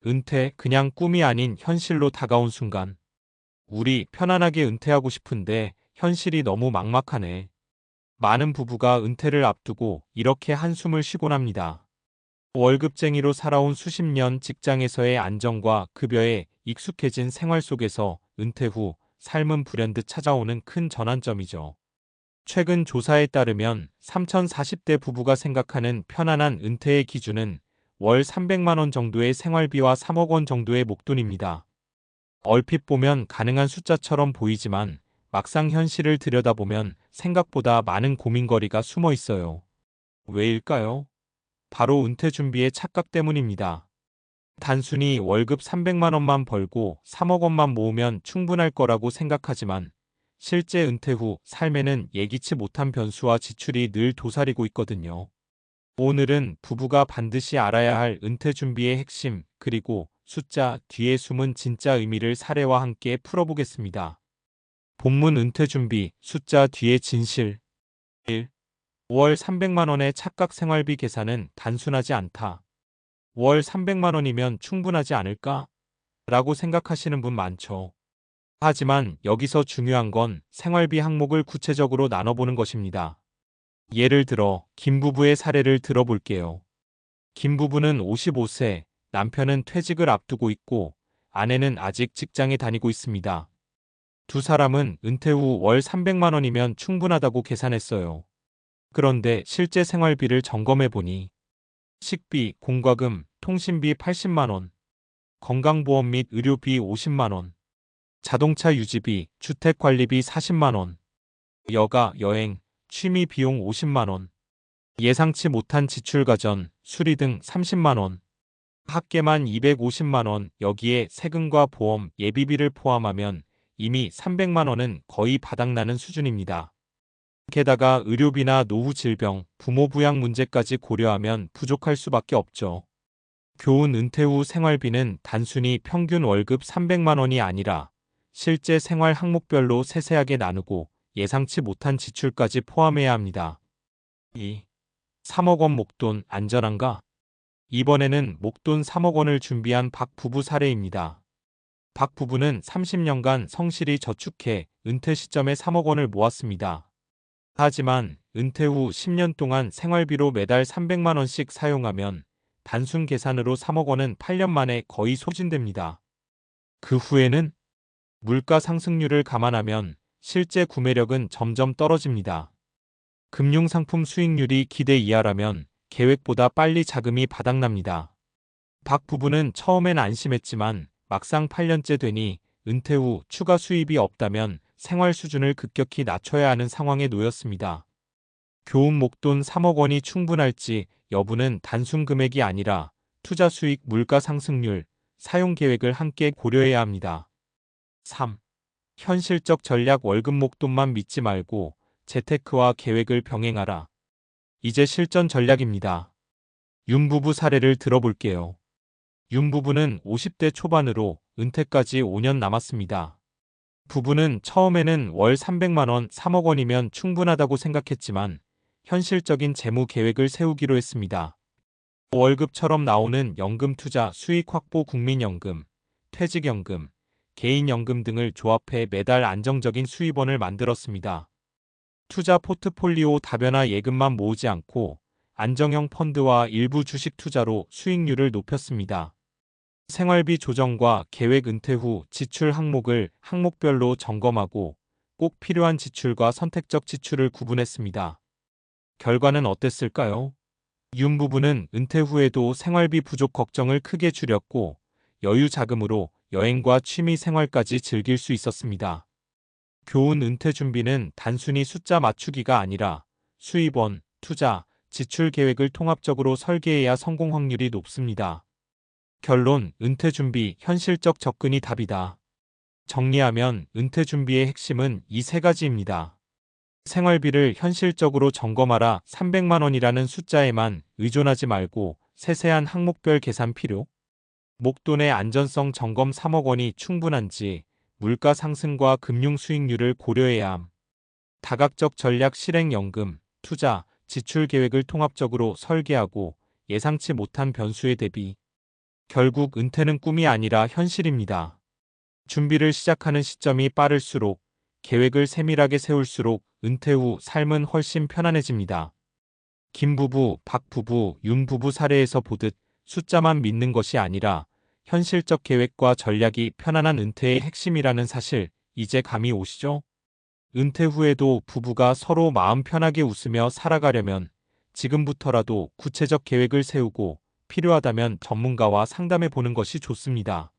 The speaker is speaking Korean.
은퇴 그냥 꿈이 아닌 현실로 다가온 순간. 우리 편안하게 은퇴하고 싶은데 현실이 너무 막막하네. 많은 부부가 은퇴를 앞두고 이렇게 한숨을 쉬곤 합니다. 월급쟁이로 살아온 수십 년 직장에서의 안정과 급여에 익숙해진 생활 속에서 은퇴 후 삶은 불현듯 찾아오는 큰 전환점이죠. 최근 조사에 따르면 3040대 부부가 생각하는 편안한 은퇴의 기준은 월 300만 원 정도의 생활비와 3억 원 정도의 목돈입니다. 얼핏 보면 가능한 숫자처럼 보이지만 막상 현실을 들여다보면 생각보다 많은 고민거리가 숨어 있어요. 왜일까요? 바로 은퇴 준비의 착각 때문입니다. 단순히 월급 300만 원만 벌고 3억 원만 모으면 충분할 거라고 생각하지만 실제 은퇴 후 삶에는 예기치 못한 변수와 지출이 늘 도사리고 있거든요. 오늘은 부부가 반드시 알아야 할 은퇴 준비의 핵심, 그리고 숫자 뒤에 숨은 진짜 의미를 사례와 함께 풀어보겠습니다. 본문 은퇴 준비, 숫자 뒤의 진실. 1. 월 300만 원의 착각 생활비 계산은 단순하지 않다. 월 300만 원이면 충분하지 않을까? 라고 생각하시는 분 많죠. 하지만 여기서 중요한 건 생활비 항목을 구체적으로 나눠보는 것입니다. 예를 들어 김 부부의 사례를 들어볼게요. 김 부부는 55세, 남편은 퇴직을 앞두고 있고 아내는 아직 직장에 다니고 있습니다. 두 사람은 은퇴 후 월 300만 원이면 충분하다고 계산했어요. 그런데 실제 생활비를 점검해 보니 식비, 공과금, 통신비 80만 원, 건강보험 및 의료비 50만 원, 자동차 유지비, 주택관리비 40만 원, 여가, 여행, 취미 비용 50만 원, 예상치 못한 지출 가전, 수리 등 30만 원, 합계만 250만 원, 여기에 세금과 보험, 예비비를 포함하면 이미 300만 원은 거의 바닥나는 수준입니다. 게다가 의료비나 노후 질병, 부모 부양 문제까지 고려하면 부족할 수밖에 없죠. 교훈 은퇴 후 생활비는 단순히 평균 월급 300만 원이 아니라 실제 생활 항목별로 세세하게 나누고 예상치 못한 지출까지 포함해야 합니다. 2. 3억 원 목돈 안전한가? 이번에는 목돈 3억 원을 준비한 박 부부 사례입니다. 박 부부는 30년간 성실히 저축해 은퇴 시점에 3억 원을 모았습니다. 하지만 은퇴 후 10년 동안 생활비로 매달 300만 원씩 사용하면 단순 계산으로 3억 원은 8년 만에 거의 소진됩니다. 그 후에는 물가 상승률을 감안하면 실제 구매력은 점점 떨어집니다. 금융상품 수익률이 기대 이하라면 계획보다 빨리 자금이 바닥납니다. 박 부부는 처음엔 안심했지만 막상 8년째 되니 은퇴 후 추가 수입이 없다면 생활 수준을 급격히 낮춰야 하는 상황에 놓였습니다. 교훈 목돈 3억 원이 충분할지 여부는 단순 금액이 아니라 투자 수익, 물가 상승률, 사용 계획을 함께 고려해야 합니다. 3. 현실적 전략 월급 목돈만 믿지 말고 재테크와 계획을 병행하라. 이제 실전 전략입니다. 윤 부부 사례를 들어볼게요. 윤 부부는 50대 초반으로 은퇴까지 5년 남았습니다. 부부는 처음에는 월 300만 원, 3억 원이면 충분하다고 생각했지만 현실적인 재무 계획을 세우기로 했습니다. 월급처럼 나오는 연금 투자, 수익 확보 국민연금, 퇴직연금, 개인연금 등을 조합해 매달 안정적인 수입원을 만들었습니다. 투자 포트폴리오 다변화 예금만 모으지 않고 안정형 펀드와 일부 주식 투자로 수익률을 높였습니다. 생활비 조정과 계획 은퇴 후 지출 항목을 항목별로 점검하고 꼭 필요한 지출과 선택적 지출을 구분했습니다. 결과는 어땠을까요? 윤 부부는 은퇴 후에도 생활비 부족 걱정을 크게 줄였고 여유 자금으로 여행과 취미 생활까지 즐길 수 있었습니다. 교훈 은퇴 준비는 단순히 숫자 맞추기가 아니라 수입원, 투자, 지출 계획을 통합적으로 설계해야 성공 확률이 높습니다. 결론, 은퇴 준비, 현실적 접근이 답이다. 정리하면 은퇴 준비의 핵심은 이 세 가지입니다. 생활비를 현실적으로 점검하라. 300만 원이라는 숫자에만 의존하지 말고 세세한 항목별 계산 필요. 목돈의 안전성 점검 3억 원이 충분한지 물가 상승과 금융 수익률을 고려해야 함. 다각적 전략 실행 연금, 투자, 지출 계획을 통합적으로 설계하고 예상치 못한 변수에 대비 결국 은퇴는 꿈이 아니라 현실입니다. 준비를 시작하는 시점이 빠를수록, 계획을 세밀하게 세울수록 은퇴 후 삶은 훨씬 편안해집니다. 김 부부, 박 부부, 윤 부부 사례에서 보듯 숫자만 믿는 것이 아니라 현실적 계획과 전략이 편안한 은퇴의 핵심이라는 사실, 이제 감이 오시죠? 은퇴 후에도 부부가 서로 마음 편하게 웃으며 살아가려면 지금부터라도 구체적 계획을 세우고 필요하다면 전문가와 상담해 보는 것이 좋습니다.